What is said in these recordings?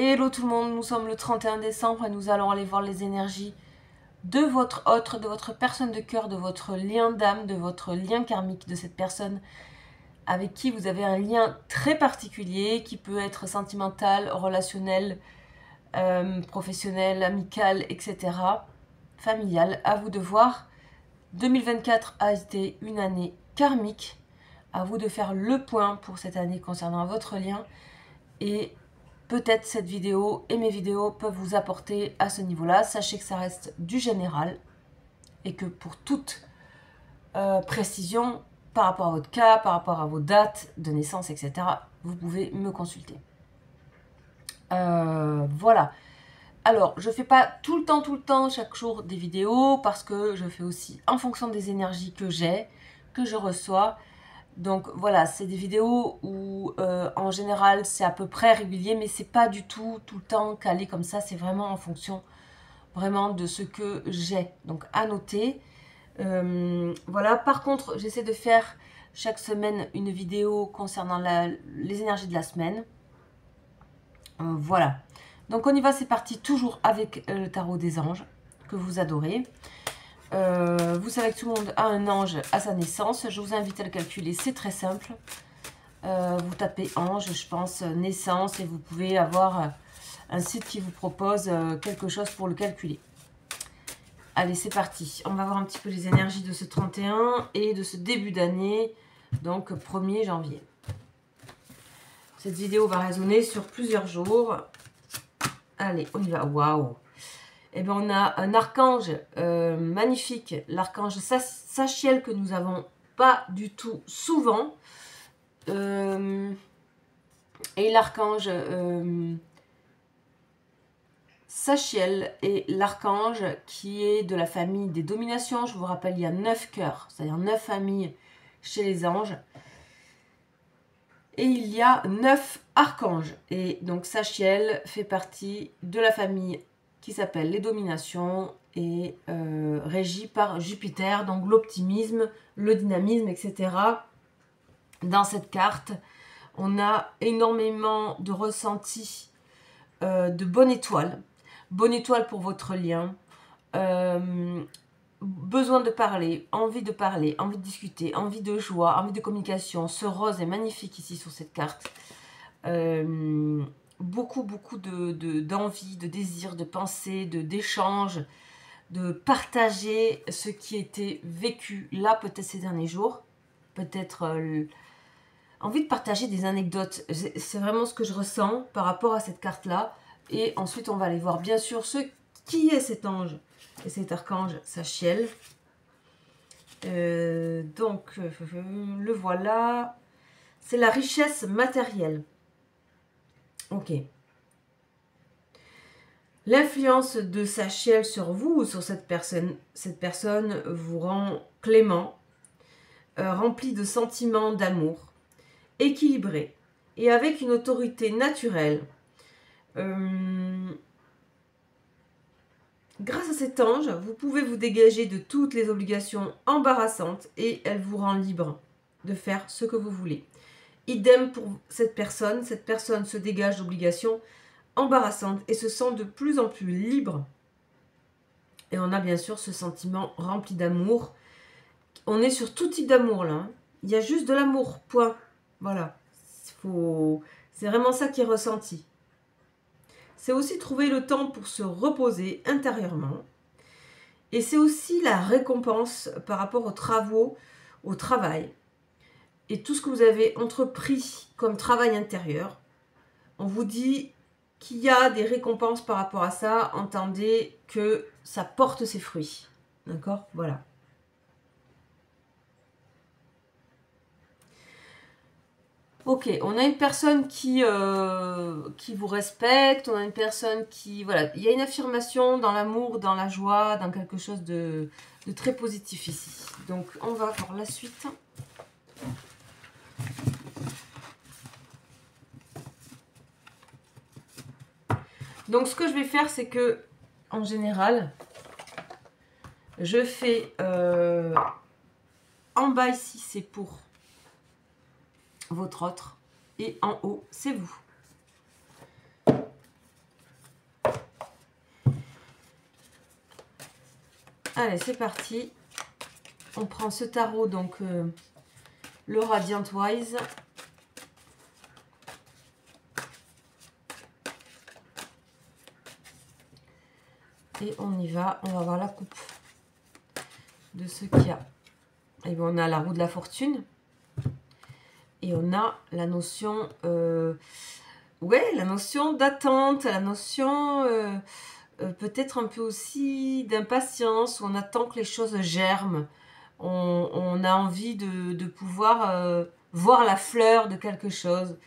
Hello tout le monde, nous sommes le 31 décembre et nous allons aller voir les énergies de votre autre, de votre personne de cœur, de votre lien d'âme, de votre lien karmique, de cette personne avec qui vous avez un lien très particulier qui peut être sentimental, relationnel, professionnel, amical, etc. Familial. À vous de voir. 2024 a été une année karmique. À vous de faire le point pour cette année concernant votre lien. Et peut-être cette vidéo et mes vidéos peuvent vous apporter à ce niveau-là. Sachez que ça reste du général et que pour toute précision par rapport à votre cas, par rapport à vos dates de naissance, etc., vous pouvez me consulter. Voilà. Alors, je ne fais pas tout le temps, chaque jour des vidéos parce que je fais aussi en fonction des énergies que j'ai, que je reçois. Donc voilà, c'est des vidéos où en général c'est à peu près régulier, mais c'est pas du tout le temps calé comme ça, c'est vraiment en fonction vraiment de ce que j'ai. Donc à noter. Voilà, par contre, j'essaie de faire chaque semaine une vidéo concernant les énergies de la semaine. Voilà. Donc on y va, c'est parti, toujours avec le tarot des anges, que vous adorez. Vous savez que tout le monde a un ange à sa naissance. Je vous invite à le calculer, c'est très simple. Vous tapez ange, je pense, naissance, et vous pouvez avoir un site qui vous propose quelque chose pour le calculer. Allez, c'est parti. On va voir un petit peu les énergies de ce 31 et de ce début d'année, donc 1er janvier. Cette vidéo va résonner sur plusieurs jours. Allez, on y va. Waouh! Eh bien, on a un archange magnifique, l'archange Sachiel, que nous avons pas du tout souvent. Et l'archange Sachiel est l'archange qui est de la famille des dominations. Je vous rappelle, il y a 9 cœurs, c'est-à-dire 9 familles chez les anges. Et il y a 9 archanges. Et donc Sachiel fait partie de la famille qui s'appelle les dominations et régie par Jupiter, donc l'optimisme, le dynamisme, etc. Dans cette carte, on a énormément de ressentis de bonne étoile. Bonne étoile pour votre lien. Besoin de parler, envie de discuter, envie de joie, envie de communication. Ce rose est magnifique ici sur cette carte. Beaucoup d'envie, de désir, de pensée, d'échange, de partager ce qui était vécu là peut-être ces derniers jours. Peut-être envie de partager des anecdotes. C'est vraiment ce que je ressens par rapport à cette carte-là. Et ensuite, on va aller voir bien sûr qui est cet ange et cet archange Sachiel. Donc, le voilà. C'est la richesse matérielle. Ok. L'influence de Sachiel sur vous ou sur cette personne vous rend clément, rempli de sentiments d'amour, équilibré et avec une autorité naturelle. Grâce à cet ange, vous pouvez vous dégager de toutes les obligations embarrassantes et elle vous rend libre de faire ce que vous voulez. Idem pour cette personne se dégage d'obligations embarrassantes et se sent de plus en plus libre. Et on a bien sûr ce sentiment rempli d'amour. On est sur tout type d'amour là. Hein. Il y a juste de l'amour, point. Voilà. C'est vraiment ça qui est ressenti. C'est aussi trouver le temps pour se reposer intérieurement. Et c'est aussi la récompense par rapport aux travaux, au travail. Et tout ce que vous avez entrepris comme travail intérieur. On vous dit qu'il y a des récompenses par rapport à ça. Entendez que ça porte ses fruits. D'accord ? Voilà. Ok, on a une personne qui vous respecte, on a une personne qui... Voilà, il y a une affirmation dans l'amour, dans la joie, dans quelque chose de très positif ici. Donc, on va voir la suite. Donc, ce que je vais faire, c'est que, en général, je fais... en bas ici, c'est pour votre autre. Et en haut, c'est vous. Allez, c'est parti. On prend ce tarot, donc le Radiant Wise. Et on y va, on va voir la coupe de ce qu'il y a. Et bien, on a la roue de la fortune. Et on a la notion, la notion d'attente, la notion peut-être un peu aussi d'impatience, où on attend que les choses germent. On a envie de pouvoir voir la fleur de quelque chose.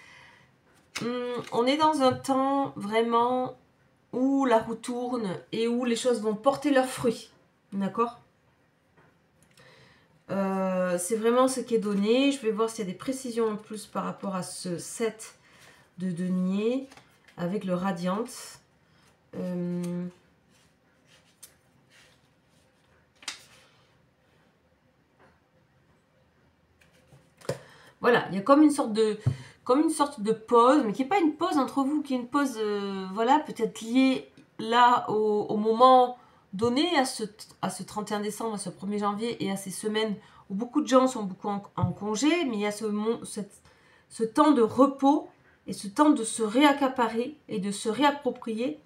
On est dans un temps vraiment où la roue tourne et où les choses vont porter leurs fruits. D'accord ? C'est vraiment ce qui est donné. Je vais voir s'il y a des précisions en plus par rapport à ce set de denier avec le Radiant. Voilà, il y a comme une sorte de pause, mais qui n'est pas une pause entre vous, qui est une pause, voilà, peut-être liée là au moment donné, à ce 31 décembre, à ce 1er janvier et à ces semaines où beaucoup de gens sont beaucoup en congé, mais il y a ce temps de repos et ce temps de se réaccaparer et de se réapproprier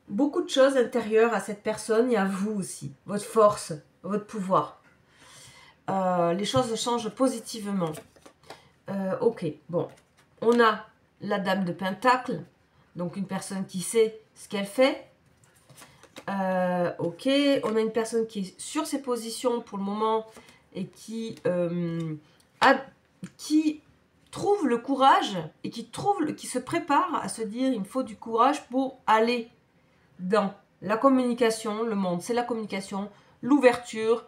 beaucoup de choses intérieures à cette personne et à vous aussi, votre force, votre pouvoir. Les choses changent positivement. Ok, bon, on a la Dame de Pentacle, donc une personne qui sait ce qu'elle fait. Ok, on a une personne qui est sur ses positions pour le moment et qui trouve le courage et qui se prépare à se dire il me faut du courage pour aller dans la communication. Le monde, c'est la communication, l'ouverture,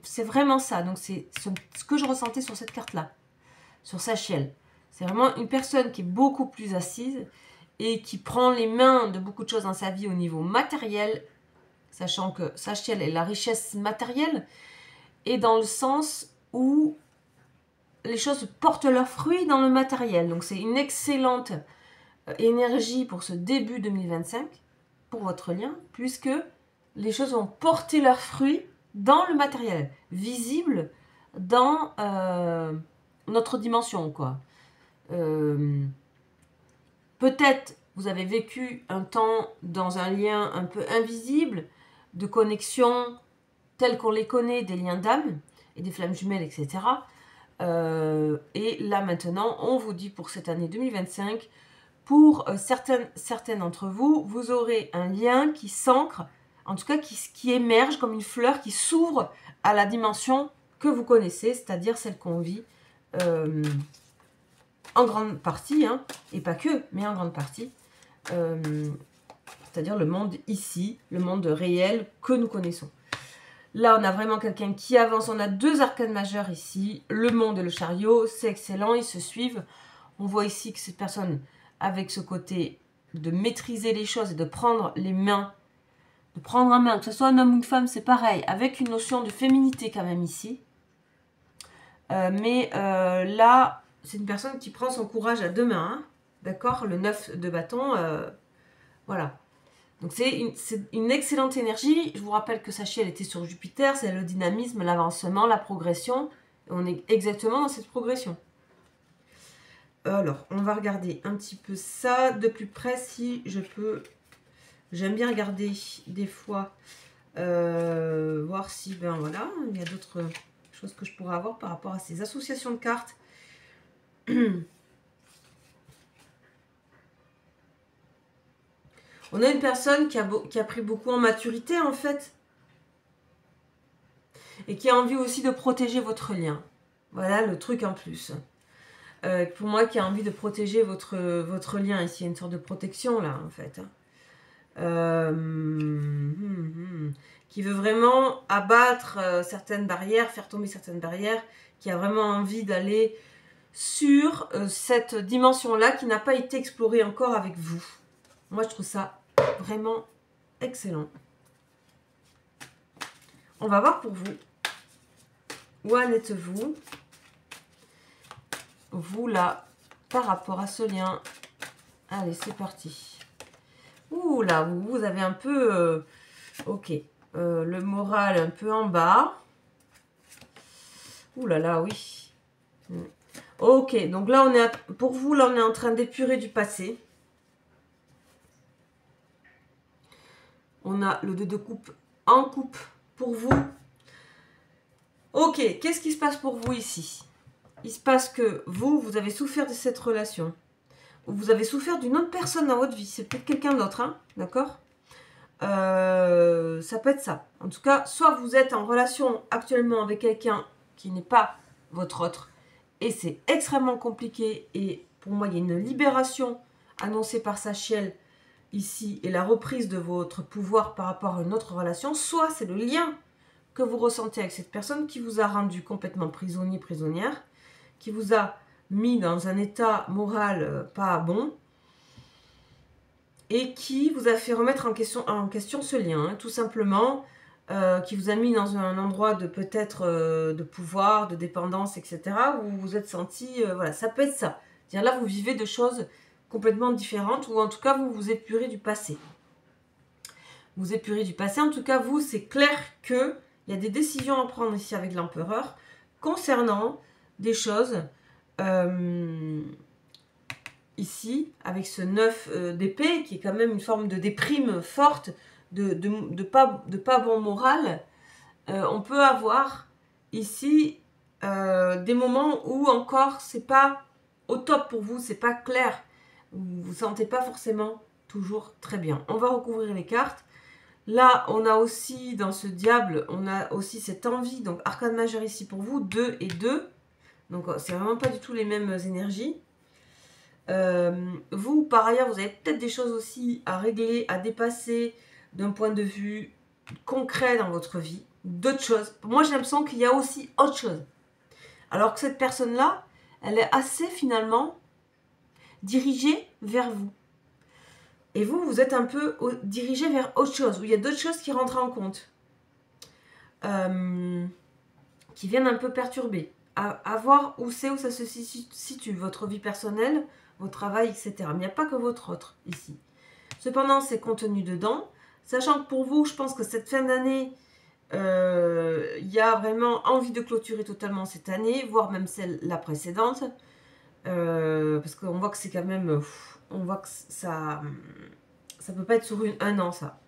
c'est vraiment ça. Donc c'est ce que je ressentais sur cette carte-là, sur Sachiel. C'est vraiment une personne qui est beaucoup plus assise et qui prend les mains de beaucoup de choses dans sa vie au niveau matériel, sachant que Sachiel est la richesse matérielle, et dans le sens où les choses portent leurs fruits dans le matériel. Donc c'est une excellente énergie pour ce début 2025, pour votre lien, puisque les choses vont porter leurs fruits dans le matériel, visible dans notre dimension, quoi. Peut-être vous avez vécu un temps dans un lien un peu invisible, de connexion tels qu'on les connaît, des liens d'âme et des flammes jumelles, etc. Et là maintenant, on vous dit pour cette année 2025, pour certaines d'entre vous, vous aurez un lien qui s'ancre, en tout cas qui émerge comme une fleur qui s'ouvre à la dimension que vous connaissez, c'est-à-dire celle qu'on vit en grande partie, hein, et pas que, mais en grande partie, c'est-à-dire le monde ici, le monde réel que nous connaissons. Là, on a vraiment quelqu'un qui avance, on a deux arcanes majeures ici, le monde et le chariot, c'est excellent, ils se suivent. On voit ici que cette personne, avec ce côté de maîtriser les choses et de prendre les mains, de prendre en main, que ce soit un homme ou une femme, c'est pareil, avec une notion de féminité quand même ici. Là, c'est une personne qui prend son courage à deux mains, hein, d'accord, le 9 de bâton, voilà. Donc c'est une excellente énergie. Je vous rappelle que Sachiel était sur Jupiter, c'est le dynamisme, l'avancement, la progression. On est exactement dans cette progression. Alors, on va regarder un petit peu ça de plus près si je peux. J'aime bien regarder des fois, voir si, ben voilà, il y a d'autres choses que je pourrais avoir par rapport à ces associations de cartes. On a une personne qui a pris beaucoup en maturité, en fait. Et qui a envie aussi de protéger votre lien. Voilà le truc en plus. Pour moi, qui a envie de protéger votre lien. Ici, il y a une sorte de protection, là, en fait. Qui veut vraiment abattre certaines barrières, faire tomber certaines barrières. Qui a vraiment envie d'aller sur cette dimension-là qui n'a pas été explorée encore avec vous. Moi, je trouve ça vraiment excellent. On va voir pour vous. Où en êtes-vous? Vous, là, par rapport à ce lien. Allez, c'est parti. Ouh là, vous avez un peu... ok. le moral un peu en bas. Ouh là là, oui. Ok, donc là, pour vous, là, on est en train d'épurer du passé. On a le 2 de coupe en coupe pour vous. Ok, qu'est-ce qui se passe pour vous ici? Il se passe que vous avez souffert de cette relation. Ou vous avez souffert d'une autre personne dans votre vie. C'est peut-être quelqu'un d'autre, hein, d'accord? Ça peut être ça. En tout cas, soit vous êtes en relation actuellement avec quelqu'un qui n'est pas votre autre, et c'est extrêmement compliqué, et pour moi, il y a une libération annoncée par Sachiel ici, et la reprise de votre pouvoir par rapport à une autre relation, soit c'est le lien que vous ressentez avec cette personne qui vous a rendu complètement prisonnier, prisonnière, qui vous a mis dans un état moral pas bon, et qui vous a fait remettre en question ce lien, hein, tout simplement, qui vous a mis dans un endroit de peut-être de pouvoir, de dépendance, etc., où vous vous êtes senti, voilà, ça peut être ça. C'est-à-dire là, vous vivez de choses complètement différentes, ou en tout cas, vous vous épurez du passé. Vous épurez du passé, en tout cas, vous, c'est clair qu'il y a des décisions à prendre ici avec l'empereur, concernant des choses... ici, avec ce 9 d'épée, qui est quand même une forme de déprime forte, de pas bon moral, on peut avoir ici des moments où encore c'est pas au top pour vous, c'est pas clair, vous vous sentez pas forcément toujours très bien. On va recouvrir les cartes. Là, on a aussi, dans ce diable, on a aussi cette envie, donc arcane majeure ici pour vous, 2 et 2, donc c'est vraiment pas du tout les mêmes énergies. Vous, par ailleurs, vous avez peut-être des choses aussi à régler, à dépasser d'un point de vue concret dans votre vie, d'autres choses. Moi, j'ai l'impression qu'il y a aussi autre chose. Alors que cette personne-là, elle est assez finalement dirigée vers vous. Et vous, vous êtes un peu dirigé vers autre chose, où il y a d'autres choses qui rentrent en compte, qui viennent un peu perturber. À voir où c'est, où ça se situe, votre vie personnelle, votre travail, etc. Mais il n'y a pas que votre autre ici. Cependant, c'est contenu dedans. Sachant que pour vous, je pense que cette fin d'année, il y a vraiment envie de clôturer totalement cette année, voire même la précédente. Parce qu'on voit que c'est quand même... on voit que ça peut pas être sur un an, ça.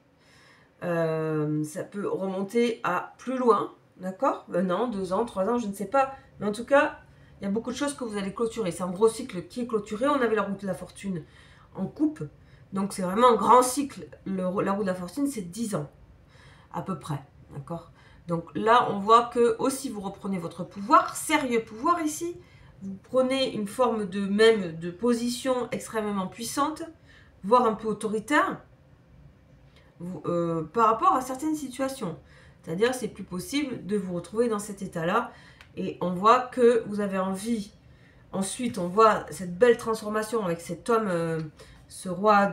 Ça peut remonter à plus loin, d'accord? 1 an, 2 ans, 3 ans, je ne sais pas. Mais en tout cas, il y a beaucoup de choses que vous allez clôturer. C'est un gros cycle qui est clôturé. On avait la roue de la fortune en coupe. Donc c'est vraiment un grand cycle. La roue de la fortune, c'est 10 ans, à peu près, d'accord? Donc là, on voit que aussi vous reprenez votre pouvoir, sérieux pouvoir ici. Vous prenez une forme de position extrêmement puissante, voire un peu autoritaire, par rapport à certaines situations. C'est-à-dire, c'est plus possible de vous retrouver dans cet état-là. Et on voit que vous avez envie. Ensuite, on voit cette belle transformation avec cet homme, ce roi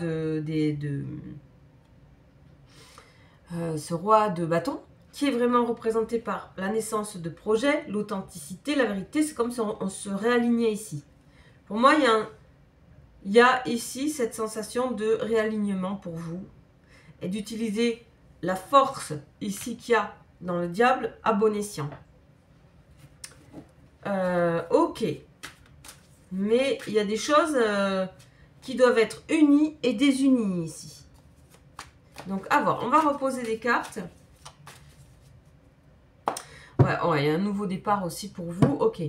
ce roi de bâton, qui est vraiment représenté par la naissance de projets, l'authenticité, la vérité. C'est comme si on se réalignait ici. Pour moi, il y a ici cette sensation de réalignement pour vous et d'utiliser la force ici qu'il y a dans le diable à bon escient. Ok. Mais il y a des choses qui doivent être unies et désunies ici. Donc, à voir. On va reposer des cartes. Ouais, il y a un nouveau départ aussi pour vous. Ok.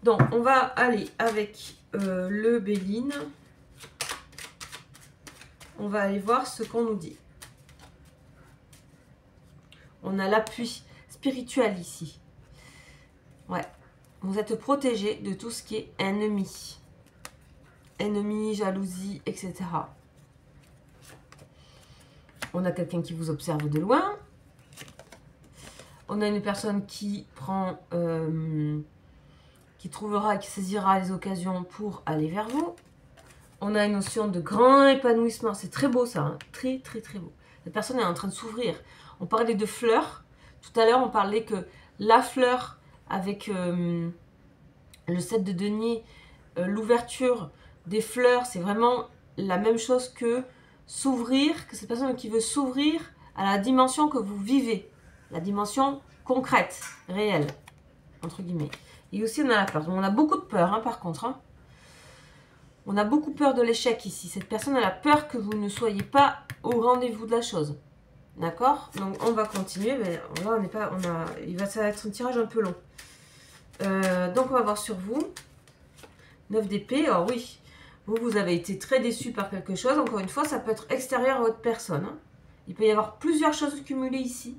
Donc, on va aller avec le Béline. On va aller voir ce qu'on nous dit. On a l'appui spirituel ici. Ouais. Vous êtes protégé de tout ce qui est ennemi. Ennemi, jalousie, etc. On a quelqu'un qui vous observe de loin. On a une personne qui prend, qui trouvera et qui saisira les occasions pour aller vers vous. On a une notion de grand épanouissement. C'est très beau ça, hein. Très, très, très beau. Cette personne est en train de s'ouvrir. On parlait de fleurs. Tout à l'heure, on parlait que la fleur avec le 7 de denier, l'ouverture des fleurs, c'est vraiment la même chose que s'ouvrir, que cette personne qui veut s'ouvrir à la dimension que vous vivez, la dimension concrète, réelle, entre guillemets. Et aussi, on a la peur. Donc, on a beaucoup de peur, hein, par contre. Hein. On a beaucoup peur de l'échec ici. Cette personne, elle a peur que vous ne soyez pas au rendez-vous de la chose. D'accord? Donc, on va continuer. Mais là, on n'est pas... ça va être un tirage un peu long. Donc, on va voir sur vous. 9 d'épée. Alors, oui. Vous avez été très déçu par quelque chose. Encore une fois, ça peut être extérieur à votre personne. Hein. Il peut y avoir plusieurs choses cumulées ici.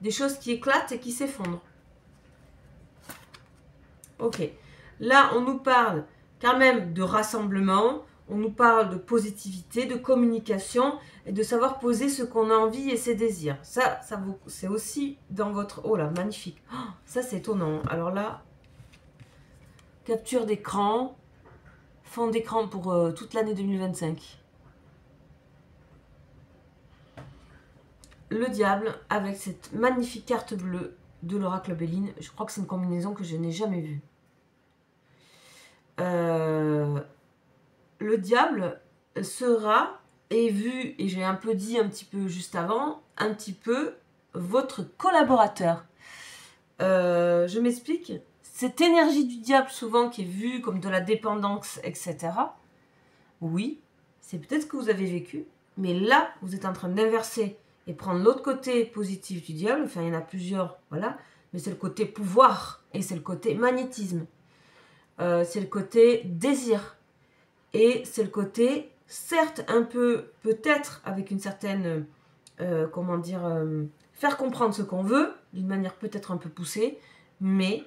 Des choses qui éclatent et qui s'effondrent. Ok. Là, on nous parle quand même de rassemblement. On nous parle de positivité, de communication et de savoir poser ce qu'on a envie et ses désirs. Ça c'est aussi dans votre... Oh là, magnifique. Oh, ça, c'est étonnant. Alors là, capture d'écran. Fond d'écran pour toute l'année 2025. Le diable avec cette magnifique carte bleue de l'oracle Béline. Je crois que c'est une combinaison que je n'ai jamais vue. Le diable sera, et vu, et j'ai un peu dit un petit peu juste avant, un petit peu votre collaborateur. Je m'explique. Cette énergie du diable, souvent, qui est vue comme de la dépendance, etc. Oui, c'est peut-être ce que vous avez vécu, mais là, vous êtes en train d'inverser et prendre l'autre côté positif du diable. Enfin, il y en a plusieurs, voilà. Mais c'est le côté pouvoir et c'est le côté magnétisme. C'est le côté désir. Et c'est le côté, certes, un peu, peut-être, avec une certaine, comment dire, faire comprendre ce qu'on veut, d'une manière peut-être un peu poussée, mais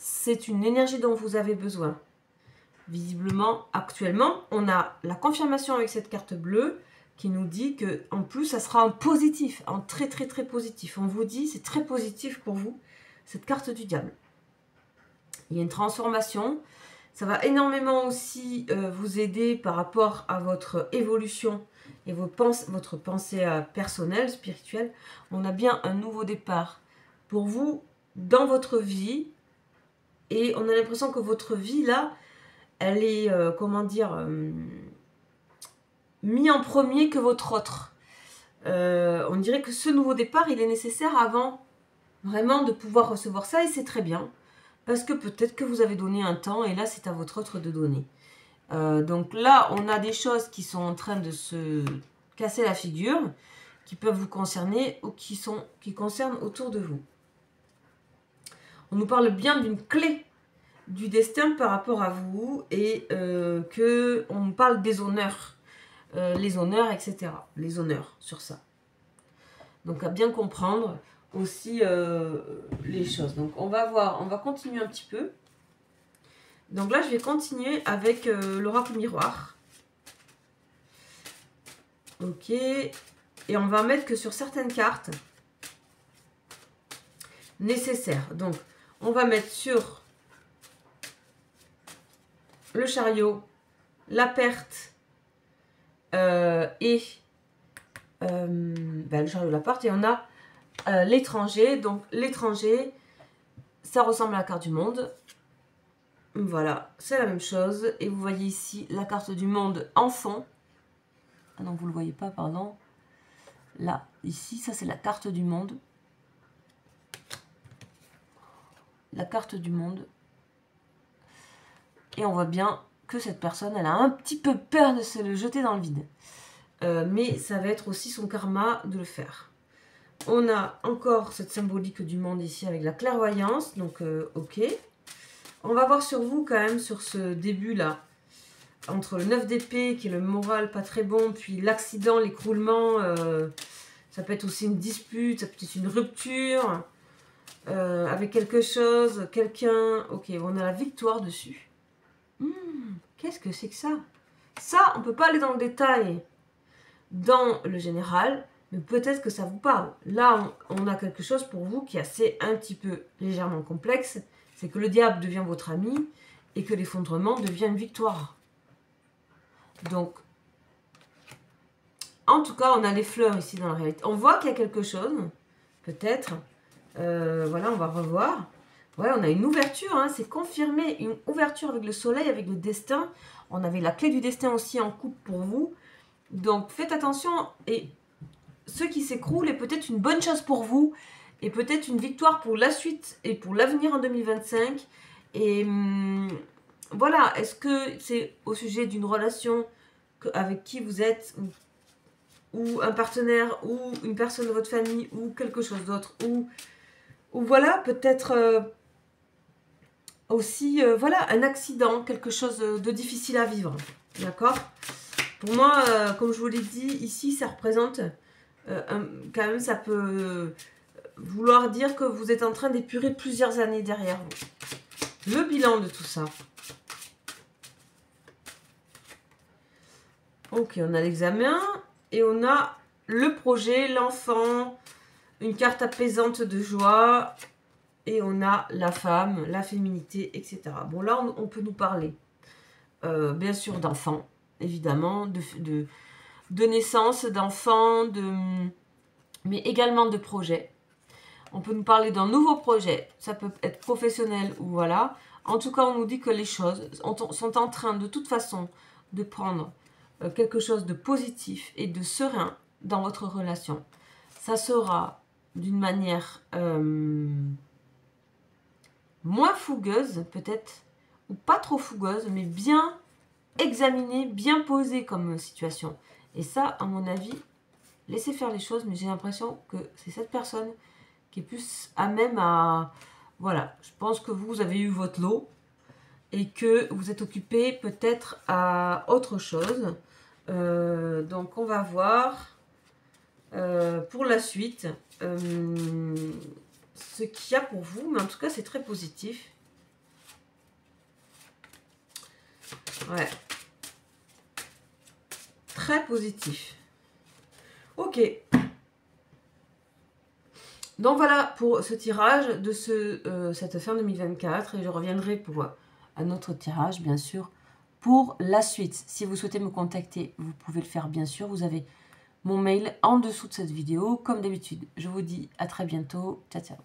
c'est une énergie dont vous avez besoin. Visiblement, actuellement, on a la confirmation avec cette carte bleue qui nous dit que, en plus, ça sera en positif, en très très très positif. On vous dit, c'est très positif pour vous, cette carte du diable. Il y a une transformation. Ça va énormément aussi vous aider par rapport à votre évolution et votre pensée personnelle, spirituelle. On a bien un nouveau départ pour vous dans votre vie. Et on a l'impression que votre vie, là, elle est, comment dire, mis en premier que votre autre. On dirait que ce nouveau départ, il est nécessaire avant vraiment de pouvoir recevoir ça. Et c'est très bien. Parce que peut-être que vous avez donné un temps et là, c'est à votre autre de donner. Donc là, on a des choses qui sont en train de se casser la figure, qui peuvent vous concerner ou qui concernent autour de vous. On nous parle bien d'une clé du destin par rapport à vous et qu'on nous parle des honneurs, les honneurs, etc. Les honneurs sur ça. Donc à bien comprendre aussi les choses. Donc on va voir, on va continuer un petit peu. Donc là je vais continuer avec l'oracle miroir. Ok. Et on va mettre que sur certaines cartes nécessaires. Donc on va mettre sur le chariot, la perte et le chariot, la perte, et on a l'étranger. Donc l'étranger, ça ressemble à la carte du monde. Voilà, c'est la même chose. Et vous voyez ici la carte du monde en fond. Ah non, vous ne le voyez pas, pardon. Là, ici, ça c'est la carte du monde. La carte du monde. Et on voit bien que cette personne, elle a un petit peu peur de se le jeter dans le vide. Mais ça va être aussi son karma de le faire. On a encore cette symbolique du monde ici avec la clairvoyance. Donc, ok. On va voir sur vous quand même, sur ce début-là. Entre le 9 d'épée, qui est le moral pas très bon, puis l'accident, l'écroulement. Ça peut être aussi une dispute, ça peut être une rupture. Avec quelque chose, quelqu'un. Ok, on a la victoire dessus. Qu'est-ce que c'est que ça? Ça, on ne peut pas aller dans le détail dans le général, mais peut-être que ça vous parle. Là, on a quelque chose pour vous qui est assez un petit peu légèrement complexe. C'est que le diable devient votre ami et que l'effondrement devient une victoire. Donc, en tout cas, on a les fleurs ici dans la réalité. On voit qu'il y a quelque chose, peut-être. Voilà, on va revoir. Ouais, on a une ouverture, hein, c'est confirmé, une ouverture avec le soleil, avec le destin. On avait la clé du destin aussi en coupe pour vous. Donc, faites attention et ce qui s'écroule est peut-être une bonne chose pour vous et peut-être une victoire pour la suite et pour l'avenir en 2025. Et voilà, est-ce que c'est au sujet d'une relation avec qui vous êtes, ou un partenaire, ou une personne de votre famille, ou quelque chose d'autre, ou voilà, peut-être aussi, voilà, un accident, quelque chose de difficile à vivre, d'accord? Pour moi, comme je vous l'ai dit, ici, ça représente, quand même, ça peut vouloir dire que vous êtes en train d'épurer plusieurs années derrière vous. Le bilan de tout ça. Ok, on a l'examen et on a le projet, l'enfant, une carte apaisante de joie et on a la femme, la féminité, etc. Bon, là, on peut nous parler, bien sûr, d'enfants, évidemment, de naissance, d'enfants, mais également de projets. On peut nous parler d'un nouveau projet, ça peut être professionnel ou voilà. En tout cas, on nous dit que les choses sont en train, de toute façon, de prendre quelque chose de positif et de serein dans votre relation. Ça sera d'une manière moins fougueuse, peut-être, ou pas trop fougueuse, mais bien examinée, bien posée comme situation. Et ça, à mon avis, laissez faire les choses, mais j'ai l'impression que c'est cette personne qui est plus à même à... Voilà, je pense que vous avez eu votre lot et que vous êtes occupé peut-être à autre chose. Donc, on va voir pour la suite ce qu'il y a pour vous. Mais en tout cas, c'est très positif. Ouais. Très positif. Ok. Donc voilà pour ce tirage de cette fin 2024 et je reviendrai pour un autre tirage bien sûr pour la suite. Si vous souhaitez me contacter, vous pouvez le faire bien sûr. Vous avez mon mail en dessous de cette vidéo comme d'habitude. Je vous dis à très bientôt. Ciao ciao.